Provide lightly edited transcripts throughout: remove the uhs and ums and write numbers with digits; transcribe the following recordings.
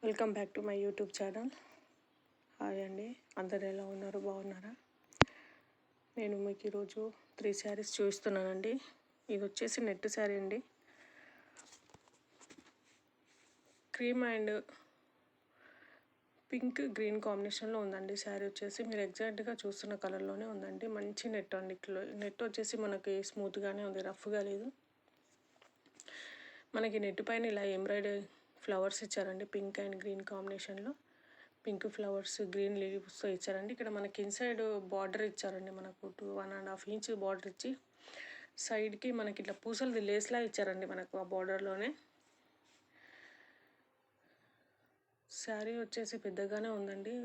Welcome back to my YouTube channel. Hi అండి, అందరు ఎలా ఉన్నారు? బాగున్నారా? నేను మీకు ఈరోజు 3 శారీస్ చూపిస్తున్నానండి. ఇది వచ్చేసి నెట్ శారీ అండి. క్రీమ్ అండ్ పింక్ గ్రీన్ కాంబినేషన్లో ఉందండి. శారీ వచ్చేసి మీరు ఎగ్జాక్ట్గా చూస్తున్న కలర్లోనే ఉందండి. మంచి నెట్ అండి. నెట్ వచ్చేసి మనకి స్మూత్గానే ఉంది, రఫ్గా లేదు. మనకి నెట్ పైన ఇలా ఎంబ్రాయిడరీ ఫ్లవర్స్ ఇచ్చారండి. పింక్ అండ్ గ్రీన్ కాంబినేషన్లో పింక్ ఫ్లవర్స్, గ్రీన్ లీవ్స్తో ఇచ్చారండి. ఇక్కడ మనకి ఇన్సైడ్ బార్డర్ ఇచ్చారండి. మనకు 1.5 ఇంచ్ బార్డర్ ఇచ్చి సైడ్కి మనకి ఇట్లా పూసలది లేస్లా ఇచ్చారండి. మనకు ఆ బార్డర్లోనే శారీ వచ్చేసి పెద్దగానే ఉందండి.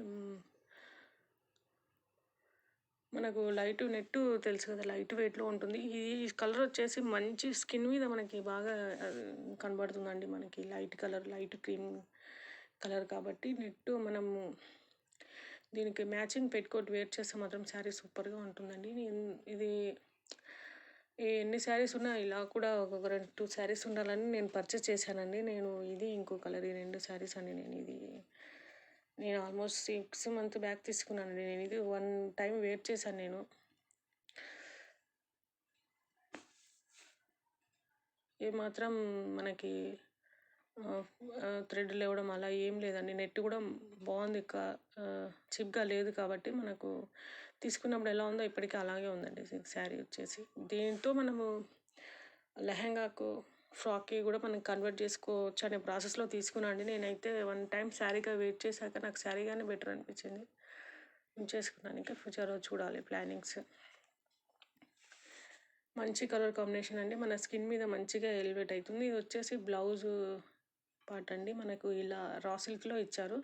మనకు లైట్ నెట్ తెలుసు కదా, లైట్ వెయిట్లో ఉంటుంది. ఈ కలర్ వచ్చేసి మంచి స్కిన్ మీద మనకి బాగా కనబడుతుందండి. మనకి light colour, light cream colour కాబట్టి నెట్ మనము దీనికి మ్యాచింగ్ పెట్టుకోట్ వేర్ చేస్తే మాత్రం శారీ సూపర్గా ఉంటుందండి. ఇది ఎన్ని శారీస్ ఉన్నా ఇలా కూడా ఒక 2 శారీస్ ఉండాలని నేను పర్చేస్ చేశానండి. నేను ఇది ఇంకో కలర్, ఈ 2 శారీస్ అండి. నేను ఆల్మోస్ట్ 6 months బ్యాక్ తీసుకున్నానండి. నేను ఇది 1 time వెయిట్ చేశాను. నేను ఏమాత్రం మనకి థ్రెడ్ లేవడం అలా ఏం లేదండి. నెట్ కూడా బాగుంది, చీప్గా లేదు కాబట్టి మనకు తీసుకున్నప్పుడు ఎలా ఉందో ఇప్పటికీ అలాగే ఉందండి శారీ వచ్చేసి. దీంతో మనము లెహంగాకు, ఫ్రాక్కి కూడా మనం కన్వర్ట్ చేసుకోవచ్చు అనే ప్రాసెస్లో తీసుకున్నాను అండి. నేనైతే 1 time శారీగా వెయిట్ చేశాక నాకు శారీగానే బెటర్ అనిపించింది, ఉంచేసుకున్నాను. ఇంకా ఫ్యూచర్లో చూడాలి ప్లానింగ్స్. మంచి కలర్ కాంబినేషన్ అండి. మన స్కిన్ మీద మంచిగా ఎలివేట్ అవుతుంది. ఇది వచ్చేసి బ్లౌజ్ పార్ట్ అండి. మనకు ఇలా రా సిల్క్లో ఇచ్చారు.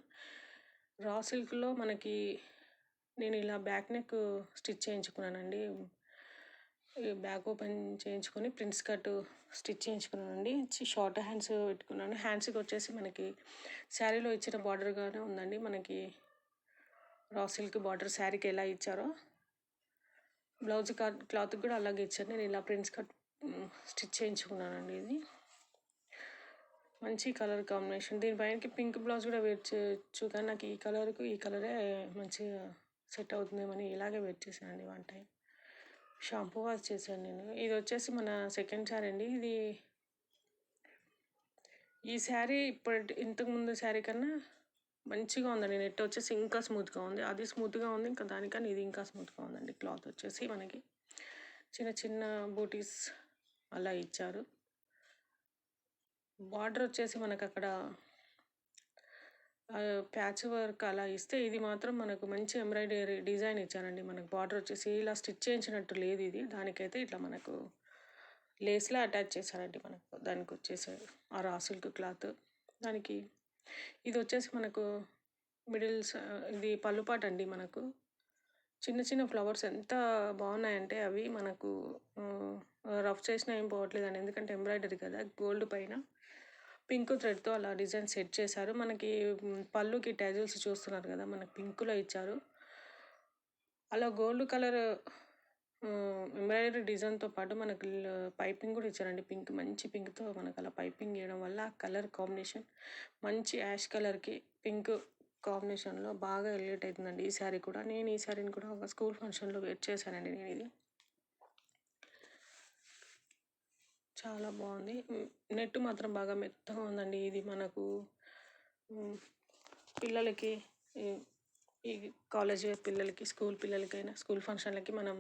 రా సిల్క్లో మనకి నేను ఇలా బ్యాక్ నెక్ స్టిచ్ చేయించుకున్నానండి. బ్యాక్ ఓపెన్ చేయించుకొని ప్రిన్స్ కట్ స్టిచ్ చేయించుకున్నానండి. షార్ట్ హ్యాండ్స్ పెట్టుకున్నాను. హ్యాండ్స్కి వచ్చేసి మనకి శారీలో ఇచ్చిన బార్డర్గానే ఉందండి. మనకి రా సిల్క్ బార్డర్ శారీకి ఎలా ఇచ్చారో బ్లౌజ్ క్లాత్ కూడా అలాగే ఇచ్చారు. నేను ఇలా ప్రిన్స్ కట్ స్టిచ్ చేయించుకున్నానండి. ఇది మంచి కలర్ కాంబినేషన్. దీనిపైనకి పింక్ బ్లౌజ్ కూడా వేర్ చేయొచ్చు, కానీ నాకు ఈ కలరే మంచిగా సెట్ అవుతుందేమని ఇలాగే వేర్ చేశానండి 1 time. షాంపూ వాష్ చేశాను నేను. ఇది వచ్చేసి మన సెకండ్ శారీ అండి. ఈ శారీ ఇంతకుముందు శారీ కన్నా మంచిగా ఉందండి. నెట్ వచ్చేసి ఇంకా స్మూత్గా ఉంది. అది స్మూత్గా ఉంది, ఇంకా దానికన్నా ఇది ఇంకా స్మూత్గా ఉందండి. క్లాత్ వచ్చేసి మనకి చిన్న చిన్న బూటీస్ అలా ఇచ్చారు. బార్డర్ వచ్చేసి మనకు అక్కడ ప్యాచ్ వర్క్ అలా ఇస్తే, ఇది మాత్రం మనకు మంచి ఎంబ్రాయిడరీ డిజైన్ ఇచ్చారండి. మనకు బార్డర్ వచ్చేసి ఇలా స్టిచ్ చేయించినట్టు లేదు ఇది. దానికైతే ఇట్లా మనకు లేస్లా అటాచ్ చేశారండి. మనకు దానికి వచ్చేసి ఆ రా సిల్క్ క్లాత్. దానికి ఇది వచ్చేసి మనకు ఇది పళ్ళుపాట అండి. మనకు చిన్న చిన్న ఫ్లవర్స్ ఎంత బాగున్నాయంటే అవి మనకు రఫ్ చేసినా ఏం పోవట్లేదండి. ఎందుకంటే ఎంబ్రాయిడరీ కదా, గోల్డ్ పైన పింక్ థ్రెడ్తో అలా డిజైన్ సెట్ చేశారు. మనకి పళ్ళుకి ట్యాజిల్స్ చూస్తున్నారు కదా, మనకు పింక్లో ఇచ్చారు. అలా గోల్డ్ కలర్ ఎంబ్రాయిడరీ డిజైన్తో పాటు మనకు పైపింగ్ కూడా ఇచ్చారండి. పింక్, మంచి పింక్తో మనకు అలా పైపింగ్ వేయడం వల్ల కలర్ కాంబినేషన్ మంచి యాష్ కలర్కి పింక్ కాంబినేషన్లో బాగా ఎలివేట్ అవుతుందండి ఈ శారీ కూడా. నేను ఈ శారీని కూడా ఒక స్కూల్ ఫంక్షన్లో వేర్ చేశానండి. నేను ఇది చాలా బాగుంది. నెట్ మాత్రం బాగా మెత్తగా ఉందండి. ఇది మనకు పిల్లలకి, ఈ కాలేజ్ పిల్లలకి, స్కూల్ పిల్లలకైనా స్కూల్ ఫంక్షన్లకి మనం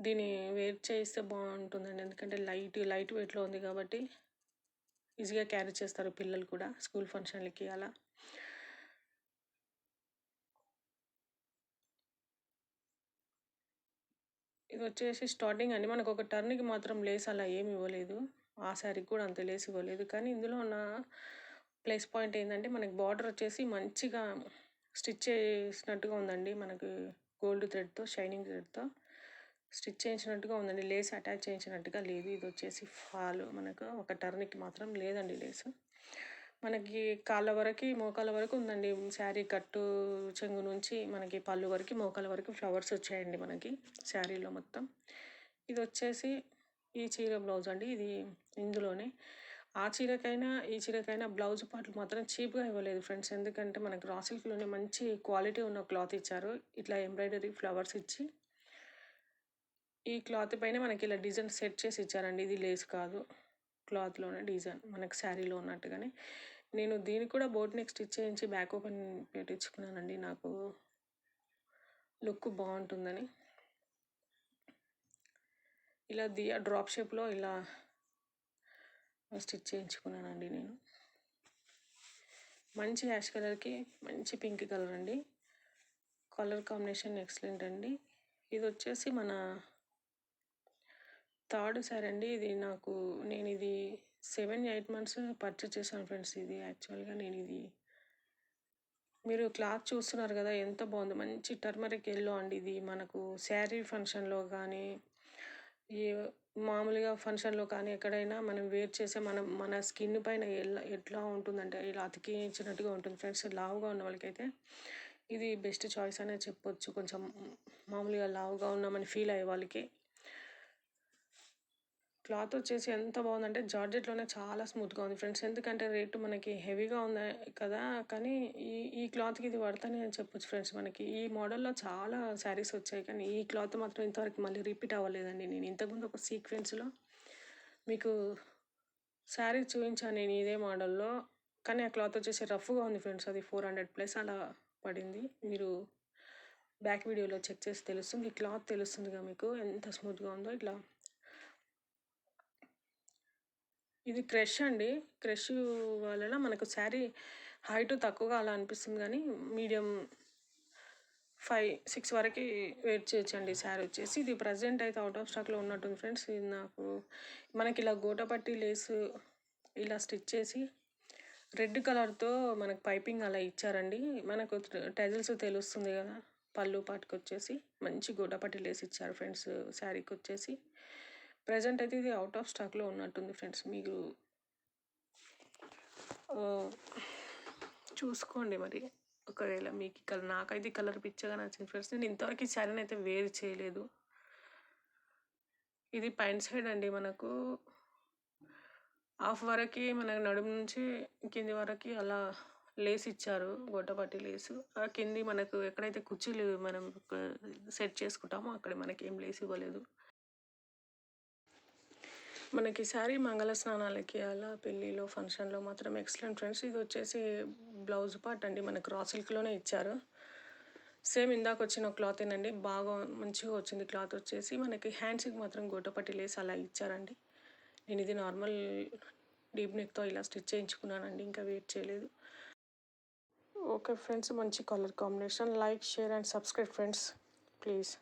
దీన్ని వేర్ చేస్తే బాగుంటుందండి. ఎందుకంటే లైట్ వెయిట్లో ఉంది కాబట్టి ఈజీగా క్యారీ చేస్తారు పిల్లలు కూడా స్కూల్ ఫంక్షన్లకి అలా. ఇది వచ్చేసి స్టార్టింగ్ అండి. మనకు ఒక టర్న్కి మాత్రం లేస్ అలా ఏమి ఇవ్వలేదు. ఆ శారీకి కూడా అంత లేస్ ఇవ్వలేదు. కానీ ఇందులో ఉన్న ప్లస్ పాయింట్ ఏంటంటే మనకి బార్డర్ వచ్చేసి మంచిగా స్టిచ్ చేసినట్టుగా ఉందండి. మనకు గోల్డ్ థ్రెడ్తో, షైనింగ్ థ్రెడ్తో స్టిచ్ చేయించినట్టుగా ఉందండి. లేస్ అటాచ్ చేయించినట్టుగా లేదు. ఇది వచ్చేసి ఫాల్ మనకు ఒక టర్న్కి మాత్రం లేదండి లేసు. మనకి కాళ్ళ వరకు, మోకాళ్ళ వరకు ఉందండి శారీ. కట్టు చెంగు నుంచి మనకి పళ్ళు వరకు, మోకాళ్ళ వరకు ఫ్లవర్స్ వచ్చాయండి మనకి శారీలో మొత్తం. ఇది వచ్చేసి ఈ చీర బ్లౌజ్ అండి. ఇది ఇందులోనే ఆ చీరకైనా ఈ చీరకైనా బ్లౌజ్ పార్ట్లు మాత్రం చీప్గా ఇవ్వలేదు ఫ్రెండ్స్. ఎందుకంటే మనకు రా సిల్క్‌లోనే మంచి క్వాలిటీ ఉన్న క్లాత్ ఇచ్చారు. ఇట్లా ఎంబ్రాయిడరీ ఫ్లవర్స్ ఇచ్చి ఈ క్లాత్ పైన మనకి ఇలా డిజైన్ సెట్ చేసి ఇచ్చారండి. ఇది లేస్ కాదు, క్లాత్‌లోనే డిజైన్ మనకి శారీలో ఉన్నట్టుగానే. నేను దీనికి కూడా బోట్ నెక్ స్టిచ్ చేయించి బ్యాక్ ఓపెన్ పెట్టించుకున్నానండి, నాకు లుక్ బాగుంటుందని. ఇలా డ్రాప్ షేప్లో ఇలా స్టిచ్ చేయించుకున్నానండి నేను. మంచి యాష్ కలర్కి మంచి పింక్ కలర్ అండి. కలర్ కాంబినేషన్ ఎక్సలెంట్ అండి. ఇది వచ్చేసి మన థర్డ్ సారీ అండి. ఇది నేను ఇది 7-8 మంత్స్ పర్చేస్ చేశాను ఫ్రెండ్స్. ఇది యాక్చువల్గా మీరు క్లాత్ చూస్తున్నారు కదా ఎంత బాగుందో, మంచి టర్మరిక్ ఎల్లో అండి. ఇది మనకు శారీ ఫంక్షన్లో కానీ ఈ మామూలుగా ఫంక్షన్లో కానీ ఎక్కడైనా మనం వేర్ చేసే మన స్కిన్ పైన ఎట్లా ఉంటుందంటే ఇలా అతికించినట్టుగా ఉంటుంది ఫ్రెండ్స్. లావుగా ఉన్న వాళ్ళకైతే ఇది బెస్ట్ చాయిస్ అనే చెప్పొచ్చు. కొంచెం మామూలుగా లావుగా ఉన్నామని ఫీల్ అయ్యే వాళ్ళకి. క్లాత్ వచ్చేసి ఎంత బాగుందంటే జార్జెట్లోనే చాలా స్మూత్గా ఉంది ఫ్రెండ్స్. ఎందుకంటే రేటు మనకి హెవీగా ఉంది కదా, కానీ ఈ క్లాత్కి ఇది వర్తని అని చెప్పొచ్చు ఫ్రెండ్స్. మనకి ఈ మోడల్లో చాలా శారీస్ వచ్చాయి, కానీ ఈ క్లాత్ మాత్రం ఇంతవరకు మళ్ళీ రిపీట్ అవ్వలేదండి. నేను ఇంతకుముందు ఒక సీక్వెన్స్లో మీకు శారీ చూపించాను నేను ఇదే మోడల్లో, కానీ ఆ క్లాత్ వచ్చేసి రఫ్గా ఉంది ఫ్రెండ్స్. అది 400+ అలా పడింది. మీరు బ్యాక్ వీడియోలో చెక్ చేసి తెలుస్తుంది. ఈ క్లాత్ తెలుస్తుందిగా మీకు ఎంత స్మూత్గా ఉందో. ఇట్లా ఇది క్రష్ అండి. క్రష్ వలన మనకు శారీ హైట్ తక్కువగా అలా అనిపిస్తుంది, కానీ మీడియం 5-6 వరకు వెయిట్ చేయొచ్చండి శారీ వచ్చేసి. ఇది ప్రజెంట్ అయితే అవుట్ ఆఫ్ స్టాక్లో ఉన్నట్టుంది ఫ్రెండ్స్. ఇది మనకి ఇలా గోటపట్టి లేసు ఇలా స్టిచ్ చేసి రెడ్ కలర్తో మనకు పైపింగ్ అలా ఇచ్చారండి. మనకు టెజల్స్ తెలుస్తుంది కదా, పళ్ళు పాటుకు వచ్చేసి మంచి గోటపట్టి లేసి ఇచ్చారు ఫ్రెండ్స్ శారీకి వచ్చేసి. ప్రజెంట్ అయితే ఇది అవుట్ ఆఫ్ స్టాక్లో ఉన్నట్టుంది ఫ్రెండ్స్. మీరు చూసుకోండి మరి, ఒకవేళ మీకు కలర్. నాకైతే ఈ కలర్ పిచ్చగా నచ్చింది ఫ్రెండ్స్. నేను ఇంతవరకు ఈ శారీని అయితే వేర్ చేయలేదు. ఇది పైన సైడ్ అండి, మనకు హాఫ్ వరకు మనకు నడుము నుంచి కింది వరకు అలా లేస్ ఇచ్చారు, గొట్టపట్టి లేసు. ఆ కింది మనకు ఎక్కడైతే కుర్చీలు మనం సెట్ చేసుకుంటామో అక్కడ మనకి ఏం లేస్ ఇవ్వలేదు. మనకి శారీ మంగళ స్నానాలకి అలా పెళ్ళిలో ఫంక్షన్లో మాత్రం ఎక్సలెంట్ ఫ్రెండ్స్. ఇది వచ్చేసి బ్లౌజ్ పార్ట్ అండి, మనకు రా సిల్క్లోనే ఇచ్చారు. సేమ్ ఇందాక వచ్చిన క్లాతేనండి, బాగా మంచిగా వచ్చింది క్లాత్ వచ్చేసి. మనకి హ్యాండ్స్కి మాత్రం గోటపట్టి లేసి అలా ఇచ్చారండి. నేను ఇది నార్మల్ డీప్ నెక్తో ఇలా స్టిచ్ చేయించుకున్నానండి, ఇంకా వెయిట్ చేయలేదు. ఓకే ఫ్రెండ్స్, మంచి colour combination. Like, share and subscribe friends please.